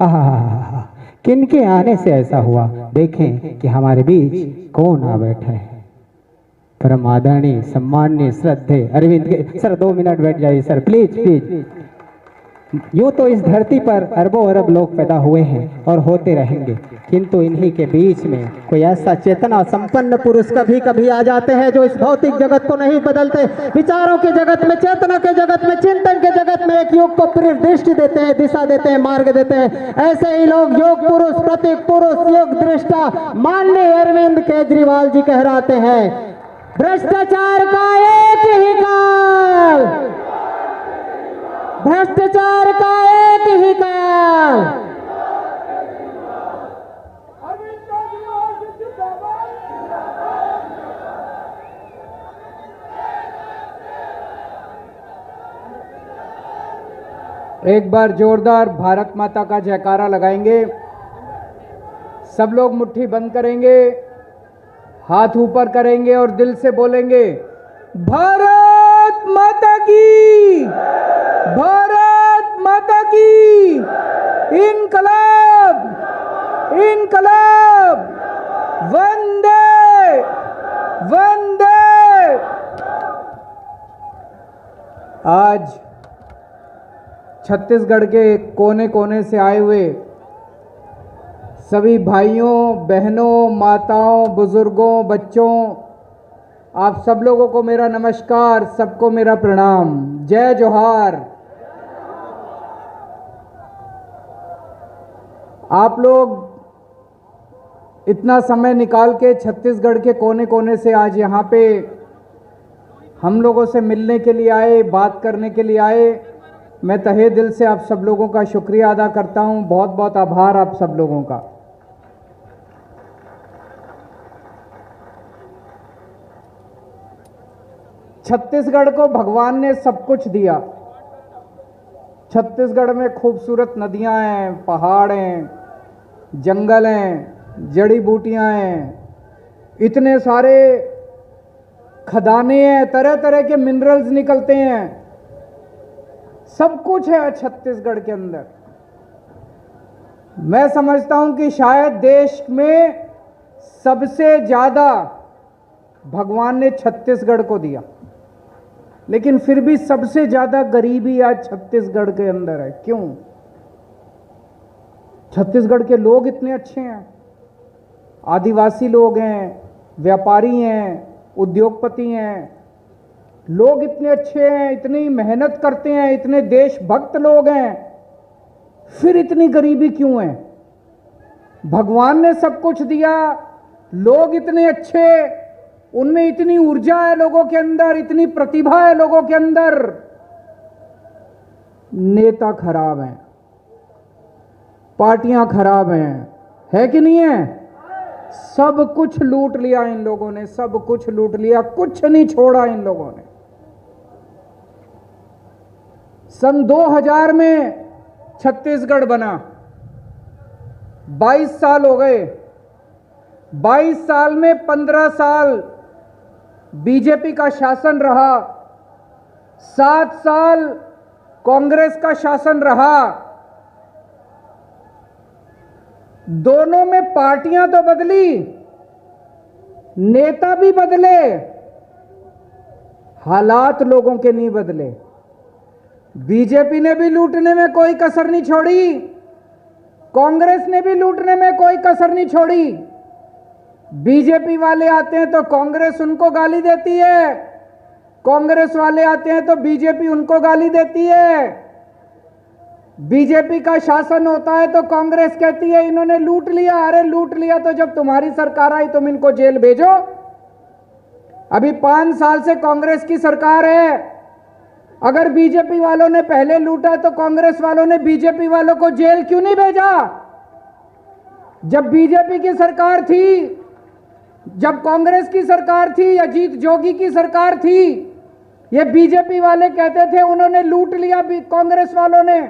आहा, किनके आने से ऐसा हुआ। देखें कि हमारे बीच कौन आ बैठा है। परम आदरणीय सम्माननीय श्रद्धे अरविंद के सर 2 मिनट बैठ जाइए सर, प्लीज प्लीज। यूं तो इस धरती पर अरबों अरब लोग पैदा हुए हैं और होते रहेंगे, किंतु इन्हीं के बीच में कोई ऐसा चेतना संपन्न पुरुष कभी कभी आ जाते हैं जो इस भौतिक जगत को नहीं बदलते, विचारों के जगत में, चेतना के जगत में, चिंतन के जगत में एक युग को दृष्टि देते हैं, दिशा देते हैं, मार्ग देते हैं। ऐसे ही लोग योग पुरुष, प्रतीक पुरुष, योग दृष्टा माननीय अरविंद केजरीवाल जी कहलाते हैं। भ्रष्टाचार का एक ही काल, भ्रष्टाचार का एक ही काल। एक बार जोरदार भारत माता का जयकारा लगाएंगे। सब लोग मुट्ठी बंद करेंगे, हाथ ऊपर करेंगे और दिल से बोलेंगे भारत माता की, भारत माता की, इनकलाब, इनकलाब, वंदे वंदे। आज छत्तीसगढ़ के कोने कोने से आए हुए सभी भाइयों, बहनों, माताओं, बुजुर्गों, बच्चों, आप सब लोगों को मेरा नमस्कार, सबको मेरा प्रणाम, जय जोहार। आप लोग इतना समय निकाल के छत्तीसगढ़ के कोने कोने से आज यहाँ पे हम लोगों से मिलने के लिए आए, बात करने के लिए आए। मैं तहे दिल से आप सब लोगों का शुक्रिया अदा करता हूँ। बहुत बहुत आभार आप सब लोगों का। छत्तीसगढ़ को भगवान ने सब कुछ दिया। छत्तीसगढ़ में खूबसूरत नदियां हैं, पहाड़ हैं, जंगल हैं, जड़ी बूटियां हैं, इतने सारे खदाने हैं, तरह तरह के मिनरल्स निकलते हैं, सब कुछ है छत्तीसगढ़ के अंदर। मैं समझता हूं कि शायद देश में सबसे ज्यादा भगवान ने छत्तीसगढ़ को दिया, लेकिन फिर भी सबसे ज्यादा गरीबी आज छत्तीसगढ़ के अंदर है। क्यों? छत्तीसगढ़ के लोग इतने अच्छे हैं, आदिवासी लोग हैं, व्यापारी हैं, उद्योगपति हैं, लोग इतने अच्छे हैं, इतनी मेहनत करते हैं, इतने देशभक्त लोग हैं, फिर इतनी गरीबी क्यों है? भगवान ने सब कुछ दिया, लोग इतने अच्छे, उनमें इतनी ऊर्जा है लोगों के अंदर, इतनी प्रतिभा है लोगों के अंदर, नेता खराब हैं, पार्टियां खराब हैं, है कि नहीं है? सब कुछ लूट लिया इन लोगों ने, सब कुछ लूट लिया, कुछ नहीं छोड़ा इन लोगों ने। सन 2000 में छत्तीसगढ़ बना, 22 साल हो गए। 22 साल में 15 साल बीजेपी का शासन रहा, 7 साल कांग्रेस का शासन रहा। दोनों में पार्टियां तो बदली, नेता भी बदले, हालात लोगों के नहीं बदले। बीजेपी ने भी लूटने में कोई कसर नहीं छोड़ी, कांग्रेस ने भी लूटने में कोई कसर नहीं छोड़ी। बीजेपी वाले आते हैं तो कांग्रेस उनको गाली देती है, कांग्रेस वाले आते हैं तो बीजेपी उनको गाली देती है। बीजेपी का शासन होता है तो कांग्रेस कहती है इन्होंने लूट लिया। अरे लूट लिया तो जब तुम्हारी सरकार आई तुम इनको जेल भेजो। अभी 5 साल से कांग्रेस की सरकार है, अगर बीजेपी वालों ने पहले लूटा तो कांग्रेस वालों ने बीजेपी वालों को जेल क्यों नहीं भेजा? जब बीजेपी की सरकार थी, जब कांग्रेस की सरकार थी, अजीत जोगी की सरकार थी, ये बीजेपी वाले कहते थे उन्होंने लूट लिया कांग्रेस वालों ने,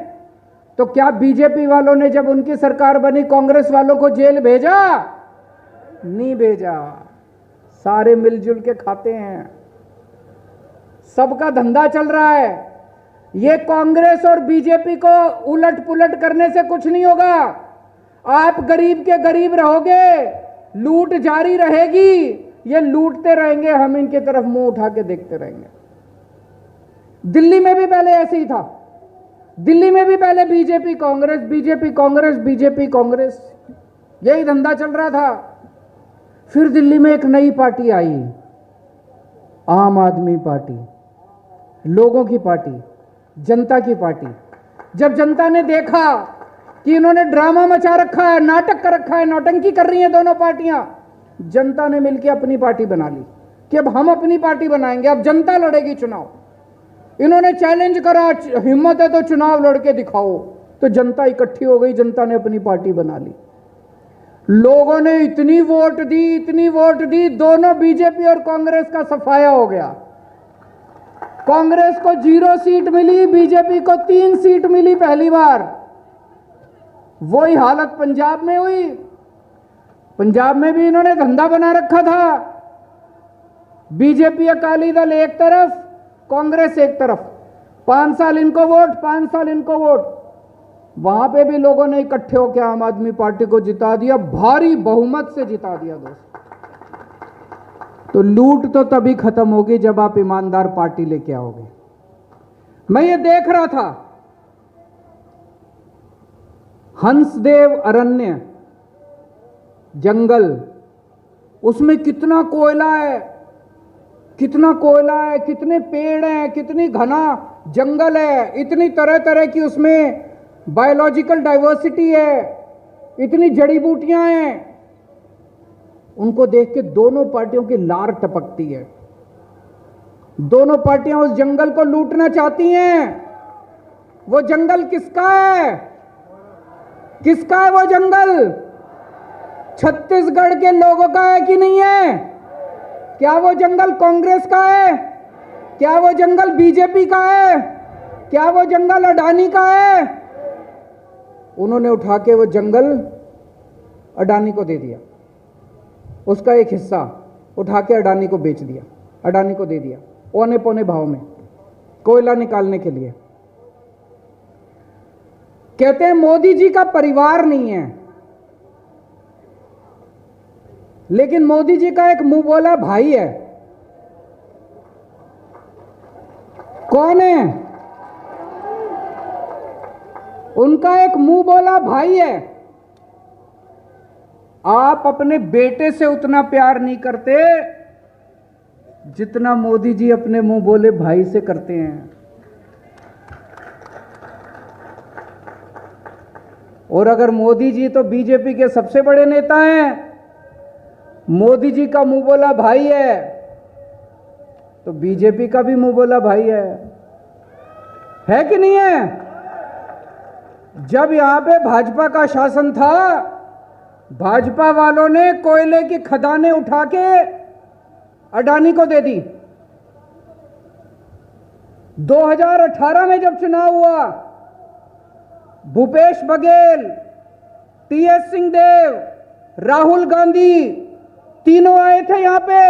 तो क्या बीजेपी वालों ने जब उनकी सरकार बनी कांग्रेस वालों को जेल भेजा? नहीं भेजा। सारे मिलजुल के खाते हैं, सबका धंधा चल रहा है। ये कांग्रेस और बीजेपी को उलट पुलट करने से कुछ नहीं होगा। आप गरीब के गरीब रहोगे, लूट जारी रहेगी, ये लूटते रहेंगे, हम इनके तरफ मुंह उठा के देखते रहेंगे। दिल्ली में भी पहले ऐसे ही था। दिल्ली में भी पहले BJP Congress, BJP Congress, BJP Congress, यही धंधा चल रहा था। फिर दिल्ली में एक नई पार्टी आई, आम आदमी पार्टी, लोगों की पार्टी, जनता की पार्टी। जब जनता ने देखा कि इन्होंने ड्रामा मचा रखा है, नाटक कर रखा है, नौटंकी कर रही हैं दोनों पार्टियां, जनता ने मिलकर अपनी पार्टी बना ली कि अब हम अपनी पार्टी बनाएंगे, अब जनता लड़ेगी चुनाव। इन्होंने चैलेंज करा, हिम्मत है तो चुनाव लड़के दिखाओ, तो जनता इकट्ठी हो गई, जनता ने अपनी पार्टी बना ली। लोगों ने इतनी वोट दी, इतनी वोट दी, दोनों बीजेपी और कांग्रेस का सफाया हो गया। कांग्रेस को 0 सीट मिली, बीजेपी को 3 सीट मिली पहली बार। वही हालत पंजाब में हुई। पंजाब में भी इन्होंने धंधा बना रखा था। बीजेपी अकाली दल एक तरफ, कांग्रेस एक तरफ, 5 साल इनको वोट, 5 साल इनको वोट। वहां पे भी लोगों ने इकट्ठे होकर आम आदमी पार्टी को जिता दिया, भारी बहुमत से जिता दिया दोस्त। तो लूट तो तभी खत्म होगी जब आप ईमानदार पार्टी लेके आओगे। मैं ये देख रहा था, हंसदेव अरण्य जंगल, उसमें कितना कोयला है, कितना कोयला है, कितने पेड़ हैं, कितनी घना जंगल है, इतनी तरह तरह की उसमें बायोलॉजिकल डाइवर्सिटी है, इतनी जड़ी बूटियां हैं। उनको देख के दोनों पार्टियों की लार टपकती है। दोनों पार्टियां उस जंगल को लूटना चाहती हैं। वो जंगल किसका है? किसका है वो जंगल? छत्तीसगढ़ के लोगों का है कि नहीं है? क्या वो जंगल कांग्रेस का है? क्या वो जंगल बीजेपी का है? क्या वो जंगल अडानी का है? उन्होंने उठा के वो जंगल अडानी को दे दिया, उसका एक हिस्सा उठा के अडानी को बेच दिया, अडानी को दे दिया औने पौने भाव में कोयला निकालने के लिए। कहते हैं मोदी जी का परिवार नहीं है, लेकिन मोदी जी का एक मुंह बोला भाई है। कौन है? उनका एक मुंह बोला भाई है। आप अपने बेटे से उतना प्यार नहीं करते जितना मोदी जी अपने मुंह बोले भाई से करते हैं। और अगर मोदी जी तो बीजेपी के सबसे बड़े नेता हैं, मोदी जी का मुंह बोला भाई है, तो बीजेपी का भी मुंह बोला भाई है कि नहीं है? जब यहां पे भाजपा का शासन था, भाजपा वालों ने कोयले की खदानें उठा के अडानी को दे दी। 2018 में जब चुनाव हुआ, भूपेश बघेल, टीएस सिंहदेव, राहुल गांधी तीनों आए थे यहां पे,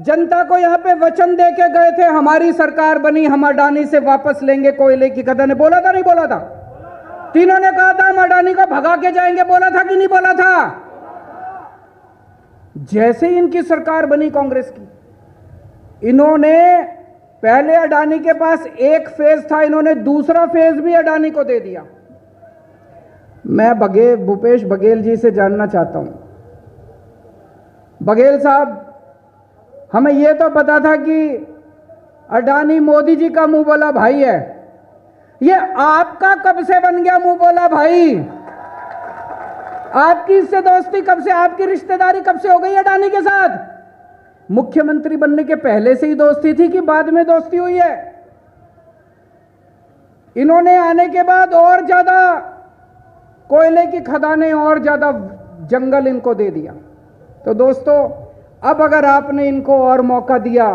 जनता को यहां पे वचन दे के गए थे, हमारी सरकार बनी, हम अडानी से वापस लेंगे कोयले की खदानें। बोला था नहीं बोला था? तीनों ने कहा था हम अडानी को भगा के जाएंगे, बोला था कि नहीं बोला था? जैसे ही इनकी सरकार बनी कांग्रेस की, इन्होंने पहले अडानी के पास एक फेज था, इन्होंने दूसरा फेज भी अडानी को दे दिया। मैं भूपेश बघेल जी से जानना चाहता हूं, बघेल साहब, हमें यह तो पता था कि अडानी मोदी जी का मुंह बोला भाई है, ये आपका कब से बन गया मुंह बोला भाई? आपकी इससे दोस्ती कब से, आपकी रिश्तेदारी कब से हो गई अडानी के साथ? मुख्यमंत्री बनने के पहले से ही दोस्ती थी कि बाद में दोस्ती हुई है? इन्होंने आने के बाद और ज्यादा कोयले की खदानें, और ज्यादा जंगल इनको दे दिया। तो दोस्तों, अब अगर आपने इनको और मौका दिया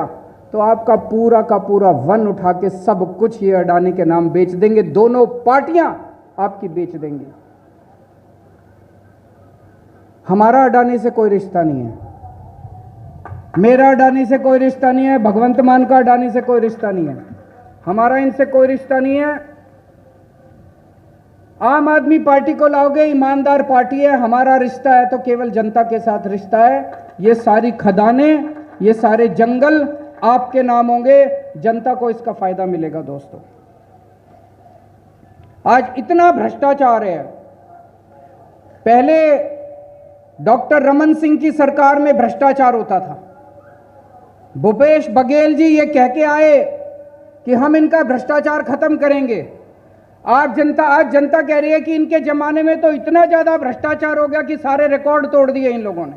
तो आपका पूरा का पूरा वन उठा के सब कुछ ये अडानी के नाम बेच देंगे, दोनों पार्टियां आपकी बेच देंगी। हमारा अडानी से कोई रिश्ता नहीं है, मेरा अडानी से कोई रिश्ता नहीं है, भगवंत मान का अडानी से कोई रिश्ता नहीं है। हमारा इनसे कोई रिश्ता नहीं है। आम आदमी पार्टी को लाओगे, ईमानदार पार्टी है, हमारा रिश्ता है तो केवल जनता के साथ रिश्ता है। ये सारी खदानें, ये सारे जंगल आपके नाम होंगे, जनता को इसका फायदा मिलेगा। दोस्तों, आज इतना भ्रष्टाचार है। पहले डॉक्टर रमन सिंह की सरकार में भ्रष्टाचार होता था। भूपेश बघेल जी ये कह के आए कि हम इनका भ्रष्टाचार खत्म करेंगे। आज जनता कह रही है कि इनके जमाने में तो इतना ज्यादा भ्रष्टाचार हो गया कि सारे रिकॉर्ड तोड़ दिए इन लोगों ने।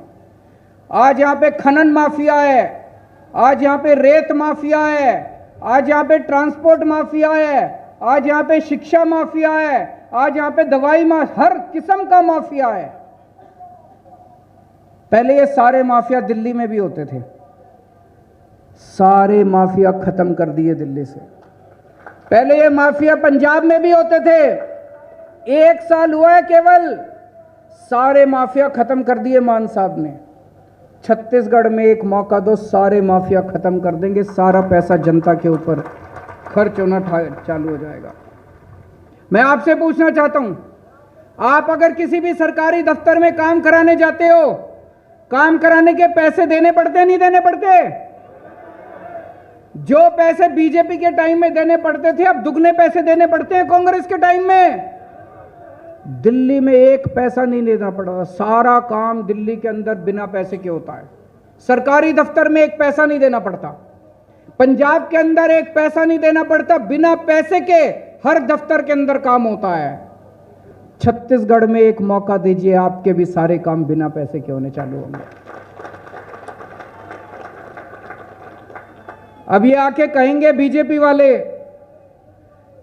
आज यहां पे खनन माफिया है, आज यहां पे रेत माफिया है, आज यहां पे ट्रांसपोर्ट माफिया है, आज यहां पे शिक्षा माफिया है, आज यहां पे दवाई हर किस्म का माफिया है। पहले ये सारे माफिया दिल्ली में भी होते थे, सारे माफिया खत्म कर दिए दिल्ली से। पहले ये माफिया पंजाब में भी होते थे, 1 साल हुआ है केवल, सारे माफिया खत्म कर दिए मान साहब ने। छत्तीसगढ़ में एक मौका दो, सारे माफिया खत्म कर देंगे, सारा पैसा जनता के ऊपर खर्च होना चालू हो जाएगा। मैं आपसे पूछना चाहता हूं, आप अगर किसी भी सरकारी दफ्तर में काम कराने जाते हो, काम कराने के पैसे देने पड़ते नहीं देने पड़ते? जो पैसे बीजेपी के टाइम में देने पड़ते थे, अब दुगने पैसे देने पड़ते हैं कांग्रेस के टाइम में। दिल्ली में 1 पैसा नहीं देना पड़ा, सारा काम दिल्ली के अंदर बिना पैसे के होता है। सरकारी दफ्तर में 1 पैसा नहीं देना पड़ता, पंजाब के अंदर 1 पैसा नहीं देना पड़ता, बिना पैसे के हर दफ्तर के अंदर काम होता है। छत्तीसगढ़ में एक मौका दीजिए, आपके भी सारे काम बिना पैसे के होने चालू होंगे। अब ये आके कहेंगे बीजेपी वाले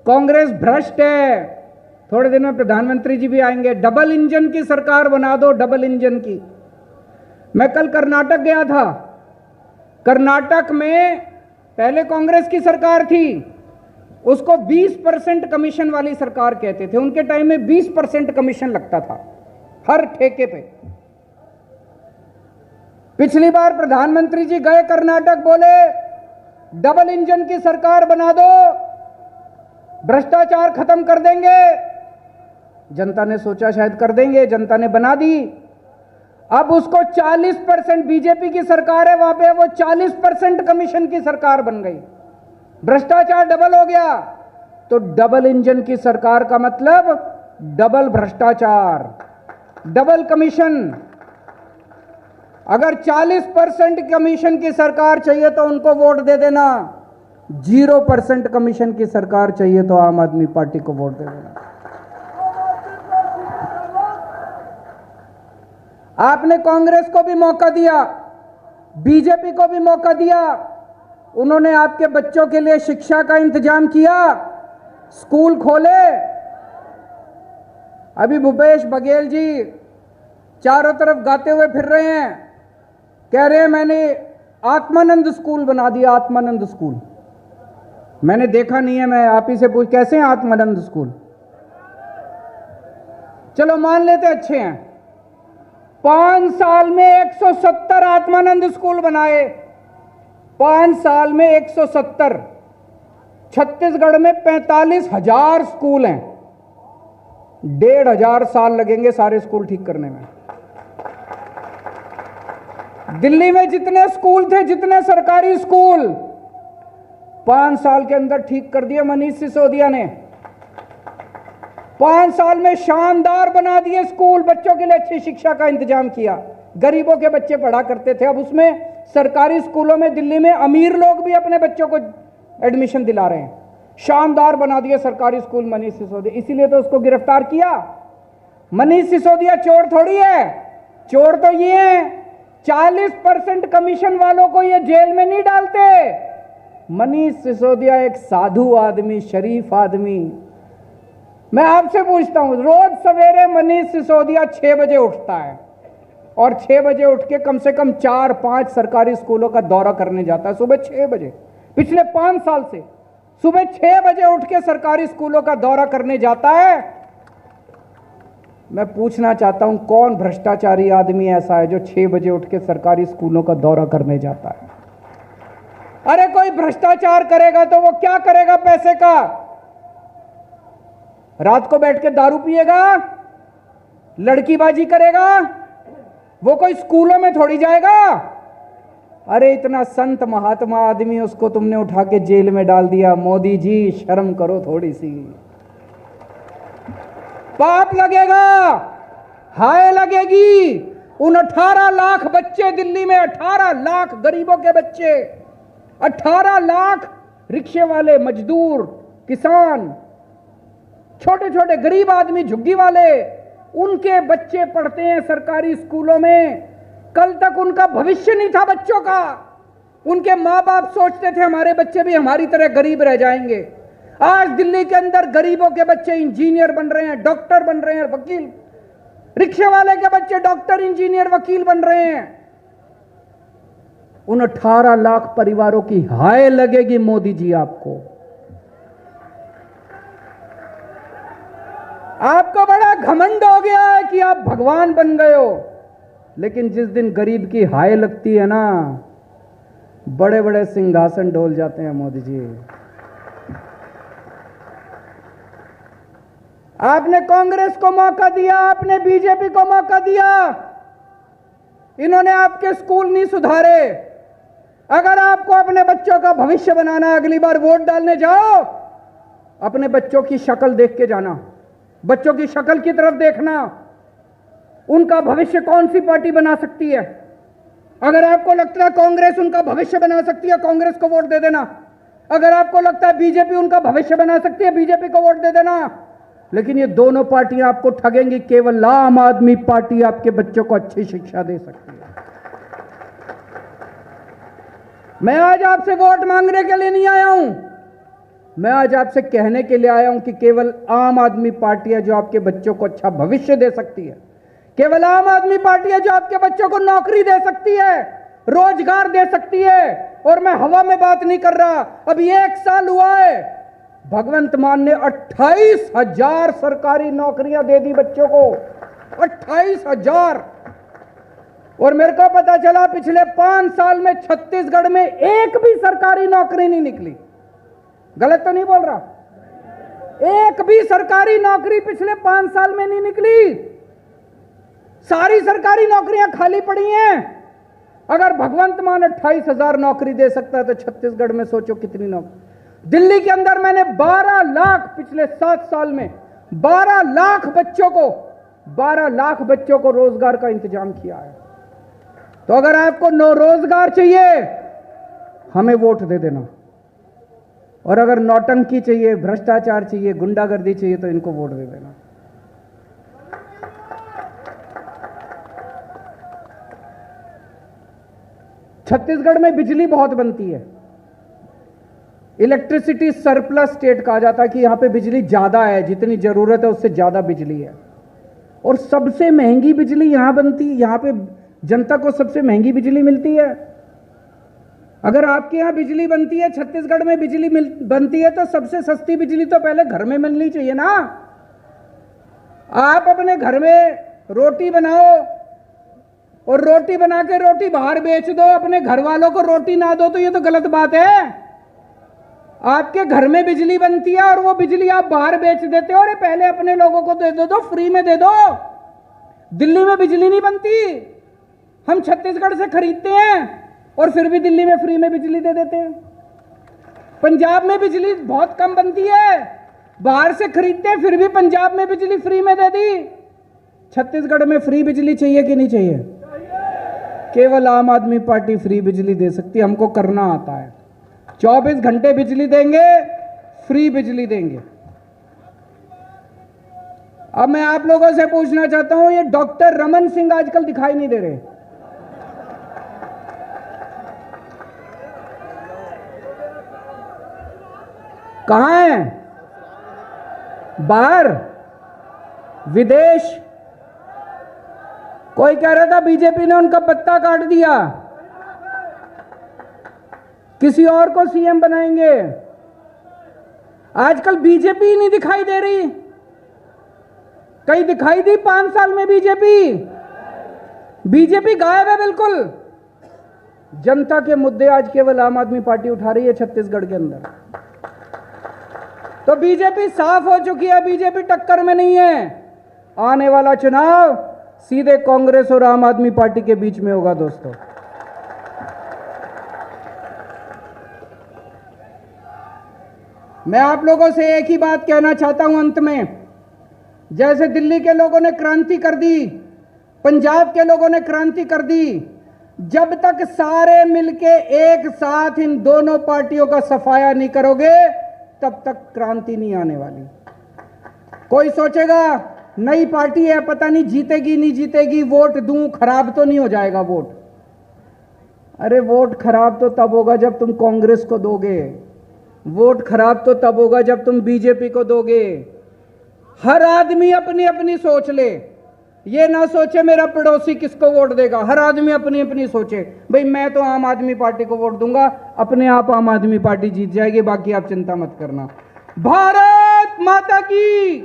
कांग्रेस भ्रष्ट है, थोड़े दिन में प्रधानमंत्री जी भी आएंगे, डबल इंजन की सरकार बना दो, डबल इंजन की। मैं कल कर्नाटक गया था, कर्नाटक में पहले कांग्रेस की सरकार थी, उसको 20% कमीशन वाली सरकार कहते थे। उनके टाइम में 20% कमीशन लगता था हर ठेके पे। पिछली बार प्रधानमंत्री जी गए कर्नाटक, बोले डबल इंजन की सरकार बना दो, भ्रष्टाचार खत्म कर देंगे। जनता ने सोचा शायद कर देंगे, जनता ने बना दी। अब उसको 40% बीजेपी की सरकार है वहां पे, वो 40% कमीशन की सरकार बन गई, भ्रष्टाचार डबल हो गया। तो डबल इंजन की सरकार का मतलब डबल भ्रष्टाचार, डबल कमीशन। अगर 40% कमीशन की सरकार चाहिए तो उनको वोट दे देना, 0% कमीशन की सरकार चाहिए तो आम आदमी पार्टी को वोट दे देना। आपने कांग्रेस को भी मौका दिया, बीजेपी को भी मौका दिया, उन्होंने आपके बच्चों के लिए शिक्षा का इंतजाम किया, स्कूल खोले। अभी भूपेश बघेल जी चारों तरफ गाते हुए फिर रहे हैं, कह रहे हैं मैंने आत्मानंद स्कूल बना दिया, आत्मानंद स्कूल। मैंने देखा नहीं है, मैं आप ही से पूछ, कैसे हैं आत्मानंद स्कूल? चलो मान लेते अच्छे हैं। 5 साल में 170 आत्मानंद स्कूल बनाए, 5 साल में 170। छत्तीसगढ़ में 45,000 स्कूल हैं, 1,500 साल लगेंगे सारे स्कूल ठीक करने में। दिल्ली में जितने स्कूल थे, जितने सरकारी स्कूल, 5 साल के अंदर ठीक कर दिए मनीष सिसोदिया ने। 5 साल में शानदार बना दिए स्कूल, बच्चों के लिए अच्छी शिक्षा का इंतजाम किया। गरीबों के बच्चे पढ़ा करते थे, अब उसमें सरकारी स्कूलों में दिल्ली में अमीर लोग भी अपने बच्चों को एडमिशन दिला रहे हैं। शानदार बना दिए सरकारी स्कूल मनीष सिसोदिया, इसीलिए तो उसको गिरफ्तार किया। मनीष सिसोदिया चोर थोड़ी है, चोर तो ये है, 40% कमीशन वालों को ये जेल में नहीं डालते। मनीष सिसोदिया एक साधु आदमी, शरीफ आदमी। मैं आपसे पूछता हूं, रोज सवेरे मनीष सिसोदिया 6 बजे उठता है और 6 बजे उठ के कम से कम 4-5 सरकारी स्कूलों का दौरा करने जाता है, सुबह 6 बजे। पिछले 5 साल से सुबह 6 बजे उठ के सरकारी स्कूलों का दौरा करने जाता है। मैं पूछना चाहता हूं, कौन भ्रष्टाचारी आदमी ऐसा है जो 6 बजे उठ के सरकारी स्कूलों का दौरा करने जाता है? अरे कोई भ्रष्टाचार करेगा तो वो क्या करेगा पैसे का? रात को बैठ के दारू पिएगा, लड़कीबाजी करेगा, वो कोई स्कूलों में थोड़ी जाएगा। अरे इतना संत महात्मा आदमी, उसको तुमने उठा के जेल में डाल दिया। मोदी जी शर्म करो थोड़ी सी, पाप लगेगा, हाय लगेगी। उन 18 लाख बच्चे दिल्ली में, 18 लाख गरीबों के बच्चे, 18 लाख रिक्शे वाले, मजदूर, किसान, छोटे छोटे गरीब आदमी, झुग्गी वाले, उनके बच्चे पढ़ते हैं सरकारी स्कूलों में। कल तक उनका भविष्य नहीं था बच्चों का। उनके माँ बाप सोचते थे हमारे बच्चे भी हमारी तरह गरीब रह जाएंगे। आज दिल्ली के अंदर गरीबों के बच्चे इंजीनियर बन रहे हैं, डॉक्टर बन रहे हैं, वकील। रिक्शे वाले के बच्चे डॉक्टर, इंजीनियर, वकील बन रहे हैं। उन 18 लाख परिवारों की हाय लगेगी मोदी जी आपको। आपको बड़ा घमंड हो गया है कि आप भगवान बन गए हो, लेकिन जिस दिन गरीब की हाय लगती है ना, बड़े बड़े सिंहासन डोल जाते हैं मोदी जी। आपने कांग्रेस को मौका दिया, आपने बीजेपी को मौका दिया, इन्होंने आपके स्कूल नहीं सुधारे। अगर आपको अपने बच्चों का भविष्य बनाना है, अगली बार वोट डालने जाओ, अपने बच्चों की शक्ल देख के जाना, बच्चों की शक्ल की तरफ देखना, उनका भविष्य कौन सी पार्टी बना सकती है। अगर आपको लगता है कांग्रेस उनका भविष्य बना सकती है, कांग्रेस को वोट दे देना। अगर आपको लगता है बीजेपी उनका भविष्य बना सकती है, बीजेपी को वोट दे देना। लेकिन ये दोनों पार्टियां आपको ठगेंगी, केवल आम आदमी पार्टी आपके बच्चों को अच्छी शिक्षा दे सकती है। मैं आज आपसे वोट मांगने के लिए नहीं आया हूं, मैं आज आपसे कहने के लिए आया हूं कि केवल आम आदमी पार्टी है जो आपके बच्चों को अच्छा भविष्य दे सकती है। केवल आम आदमी पार्टी है जो आपके बच्चों को नौकरी दे सकती है, रोजगार दे सकती है। और मैं हवा में बात नहीं कर रहा, अभी 1 साल हुआ है, भगवंत मान ने 28,000 सरकारी नौकरियां दे दी बच्चों को, 28,000। और मेरे को पता चला पिछले 5 साल में छत्तीसगढ़ में एक भी सरकारी नौकरी नहीं निकली। गलत तो नहीं बोल रहा? एक भी सरकारी नौकरी पिछले 5 साल में नहीं निकली। सारी सरकारी नौकरियां खाली पड़ी हैं। अगर भगवंत मान 28,000 नौकरी दे सकता है तो छत्तीसगढ़ में सोचो कितनी नौकरी। दिल्ली के अंदर मैंने 12 लाख, पिछले 7 साल में 12 लाख बच्चों को रोजगार का इंतजाम किया है। तो अगर आपको रोजगार चाहिए, हमें वोट दे देना। और अगर नौटंकी चाहिए, भ्रष्टाचार चाहिए, गुंडागर्दी चाहिए, तो इनको वोट दे देना। छत्तीसगढ़ में बिजली बहुत बनती है, इलेक्ट्रिसिटी सरप्लस स्टेट कहा जाता है कि यहां पे बिजली ज्यादा है, जितनी जरूरत है उससे ज्यादा बिजली है। और सबसे महंगी बिजली यहां बनती है, यहां पे जनता को सबसे महंगी बिजली मिलती है। अगर आपके यहां बिजली बनती है, छत्तीसगढ़ में बिजली बनती है, तो सबसे सस्ती बिजली तो पहले घर में मिलनी चाहिए ना। आप अपने घर में रोटी बनाओ और रोटी बना के रोटी बाहर बेच दो, अपने घर वालों को रोटी ना दो, तो ये तो गलत बात है। आपके घर में बिजली बनती है और वो बिजली आप बाहर बेच देते हो। अरे पहले अपने लोगों को दे दो, फ्री में दे दो। दिल्ली में बिजली नहीं बनती, हम छत्तीसगढ़ से खरीदते हैं और फिर भी दिल्ली में फ्री में बिजली दे देते हैं। पंजाब में बिजली बहुत कम बनती है, बाहर से खरीदते हैं, फिर भी पंजाब में बिजली फ्री में दे दी। छत्तीसगढ़ में फ्री बिजली चाहिए कि नहीं चाहिए? केवल आम आदमी पार्टी फ्री बिजली दे सकती है, हमको करना आता है। 24 घंटे बिजली देंगे, फ्री बिजली देंगे। अब मैं आप लोगों से पूछना चाहता हूं, ये डॉक्टर रमन सिंह आजकल दिखाई नहीं दे रहे। कहां हैं? बाहर, विदेश। कोई कह रहा था बीजेपी ने उनका पत्ता काट दिया, किसी और को सीएम बनाएंगे। आजकल बीजेपी ही नहीं दिखाई दे रही। कहीं दिखाई दी 5 साल में बीजेपी? बीजेपी गायब है बिल्कुल। जनता के मुद्दे आज केवल आम आदमी पार्टी उठा रही है छत्तीसगढ़ के अंदर। तो बीजेपी साफ हो चुकी है, बीजेपी टक्कर में नहीं है। आने वाला चुनाव सीधे कांग्रेस और आम आदमी पार्टी के बीच में होगा दोस्तों। मैं आप लोगों से एक ही बात कहना चाहता हूं अंत में, जैसे दिल्ली के लोगों ने क्रांति कर दी, पंजाब के लोगों ने क्रांति कर दी, जब तक सारे मिलके एक साथ इन दोनों पार्टियों का सफाया नहीं करोगे तब तक क्रांति नहीं आने वाली। कोई सोचेगा नई पार्टी है, पता नहीं जीतेगी नहीं जीतेगी, वोट दूं, खराब तो नहीं हो जाएगा वोट। अरे वोट खराब तो तब होगा जब तुम कांग्रेस को दोगे, वोट खराब तो तब होगा जब तुम बीजेपी को दोगे। हर आदमी अपनी अपनी सोच ले, ये ना सोचे मेरा पड़ोसी किसको वोट देगा। हर आदमी अपनी अपनी सोचे, भाई मैं तो आम आदमी पार्टी को वोट दूंगा, अपने आप आम आदमी पार्टी जीत जाएगी, बाकी आप चिंता मत करना। भारत माता की